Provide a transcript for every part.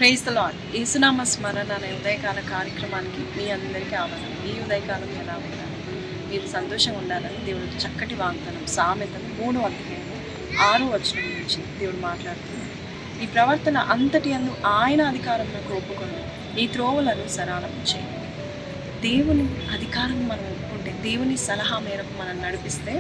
Praise the lord. యేసునామ స్మరణ అనే ఉదయకాల కార్యక్రమానికి మీ అందరికీ ఆహ్వానం. ఈ ఉదయకాలం ఎలా ఉండాలి, మీరు సంతోషంగా ఉండాలని దేవుడు చక్కటి వాగ్దానం సామెతలు 3వ అధ్యాయం 6వ వచనం నుంచి దేవుడు మాట్లాడుతున్నాడు. ఈ ప్రవర్తన అంతటి అందు ఆయన అధికారంలో ఒప్పుకొని ఈ త్రోవలను సరళం చేయండి. దేవుని అధికారం మనం ఒప్పుకుంటే, దేవుని సలహా మేరకు మనం నడిపిస్తే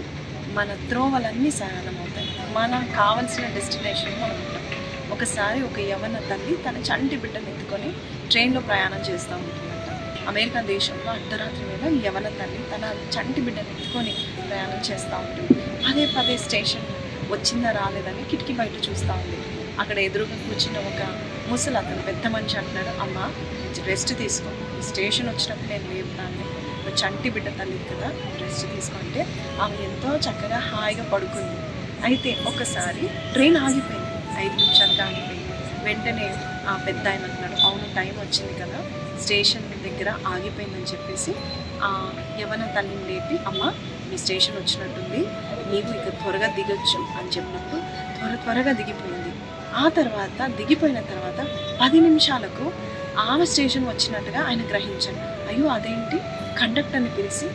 మన త్రోవలన్నీ సరళమవుతాయి. మనకు కావలసిన డెస్టినేషన్ మనం ఉంటాం. ఒకసారి ఒక యవన తల్లి తన చంటి బిడ్డను ఎత్తుకొని ట్రైన్లో ప్రయాణం చేస్తూ ఉంటుందంట. అమెరికా దేశంలో అర్ధరాత్రి వేళ యవన తల్లి తన చంటి బిడ్డను ఎత్తుకొని ప్రయాణం చేస్తూ ఉంటుంది. పదే స్టేషన్ వచ్చిందా రాలేదని కిటికీ బయట చూస్తూ ఉంది. అక్కడ ఎదురుగా కూర్చున్న ఒక ముసలి అతను పెద్ద మనిషి అంటున్నాడు, అమ్మ రెస్ట్ తీసుకో, ఈ స్టేషన్ వచ్చినప్పుడు నేను లేపుతాను, చంటి బిడ్డ తల్లి కదా, రెస్ట్ తీసుకుంటే ఆమె ఎంతో చక్కగా హాయిగా పడుకుంది. అయితే ఒకసారి ట్రైన్ ఆగిపోయింది, 5 నిమిషాలుగా ఆగిపోయింది. వెంటనే ఆ పెద్ద ఆయన అంటున్నాడు, అవును టైం వచ్చింది కదా, స్టేషన్ దగ్గర ఆగిపోయిందని చెప్పేసి ఆ యవన తల్లిని లేపి, అమ్మ మీ స్టేషన్ వచ్చినట్టుంది, నీవు ఇక త్వరగా దిగొచ్చు అని చెప్పినప్పుడు త్వరగా దిగిపోయింది. ఆ తర్వాత దిగిపోయిన తర్వాత 10 నిమిషాలకు ఆమె స్టేషన్ వచ్చినట్టుగా ఆయన గ్రహించాడు. అయ్యో అదేంటి, కండక్టర్ని పిలిచి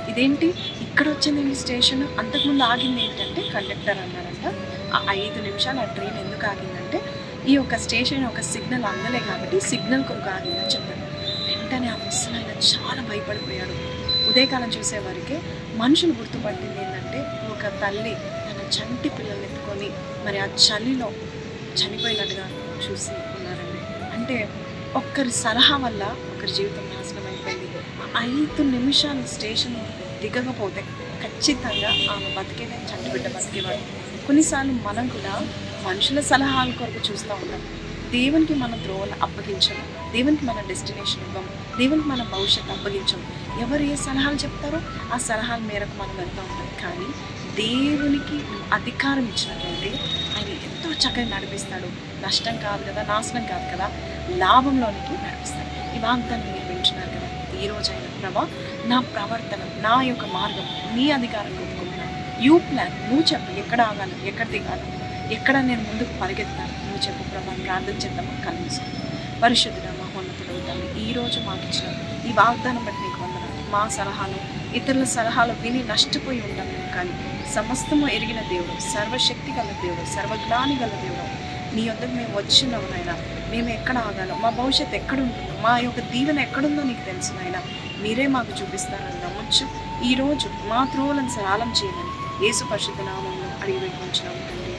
ఇదేంటి ఇక్కడ వచ్చింది స్టేషన్, అంతకుముందు ఆగింది ఏంటంటే కండక్టర్ అన్నారంట, ఆ 5 నిమిషాలు ఆ ట్రైన్ ఎందుకు ఆగిందంటే ఈ యొక్క స్టేషన్ ఒక సిగ్నల్ అందలే కాబట్టి సిగ్నల్ కొరకు ఆగిందని చెప్పారు. వెంటనే ఆ ముసలాయన చాలా భయపడిపోయాడు. ఉదయకాలం చూసేవారికి మనుషులు గుర్తుపట్టింది ఏంటంటే, ఒక తల్లి తన చంటి పిల్లల్ని ఎత్తుకొని మరి ఆ చలిలో చనిపోయినట్టుగా చూసి ఉన్నారండి. అంటే ఒక్కరి సలహా వల్ల ఒకరి జీవితం నాశనం అయిపోయింది. 5 నిమిషాలు స్టేషన్ దిగకపోతే ఖచ్చితంగా ఆమె బతికేదే, చంటి బిడ్డ బతికేవాడు. కొన్నిసార్లు మనం కూడా మనుషుల సలహాల కొరకు చూస్తూ ఉంటాం. దేవునికి మన త్రోవలు అప్పగించము, దేవునికి మన డెస్టినేషన్ ఇవ్వము, దేవునికి మన భవిష్యత్తు అప్పగించము. ఎవరు ఏ సలహాలు చెప్తారో ఆ సలహాల మేరకు మనం వెళ్తూ ఉంటాం. కానీ దేవునికి అధికారం ఇచ్చినట్లయితే ఆయన ఎంతో చక్కగా నడిపిస్తాడు. నష్టం కాదు కదా, నాశనం కాదు కదా, లాభంలోనికి నడిపిస్తాడు. ఈ వాగ్దానం మీరు వింటున్నారు కదా, ఈ రోజైన ప్రభా నా ప్రవర్తన, నా యొక్క మార్గం నీ అధికారం ఒప్పుకుంటున్నాను. యూ ప్లాన్, నువ్వు చెప్పు ఎక్కడ ఆగాలి, ఎక్కడ దిగాలి, ఎక్కడ నేను ముందుకు పరిగెత్తాను, నువ్వు చెప్పు ప్రభా. ప్రార్థన చేద్దామా, కలుసుకుంటాం. పరిశుద్ధుడా మహోన్నతుడు తండ్రి, ఈరోజు మాకు ఇచ్చిన ఈ వాగ్దానం బట్టి నీకు వందనాలు. మా సలహాలు ఇతరుల సలహాలు విని నష్టపోయి ఉంటాం కానీ సమస్తము ఎరిగిన దేవుడు, సర్వశక్తి గల దేవుడు, సర్వజ్ఞాని గల దేవుడు, నీ వద్దకు మేము వచ్చినాము నాయన. మేము ఎక్కడ ఆగాలో, మా భవిష్యత్తు ఎక్కడుంటుందో, మా యొక్క దీవెన ఎక్కడుందో నీకు తెలుసు నాయన. మీరే మాకు చూపిస్తారని నమ్మొచ్చు. ఈరోజు మా త్రోవలను సరళం చేయమని యేసు పరిశుద్ధ నామంలో అడిగి పెట్టుకుంటున్నాము తండ్రి.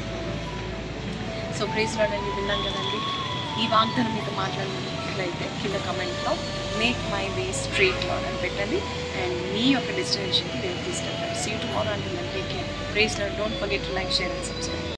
సో ప్రైజ్ లార్డ్ అండి, విన్నాం కదండి. ఈ వాగ్దానం మీతో మాట్లాడినట్లయితే కింద కమెంట్లో make my way straight Lord అని పెట్టండి అండ్ మీ యొక్క డెస్టినేషన్కి దేవుడు తీసుకెళ్తారు. See you tomorrow until then take care. Praise Lord. Don't forget to like, share and subscribe.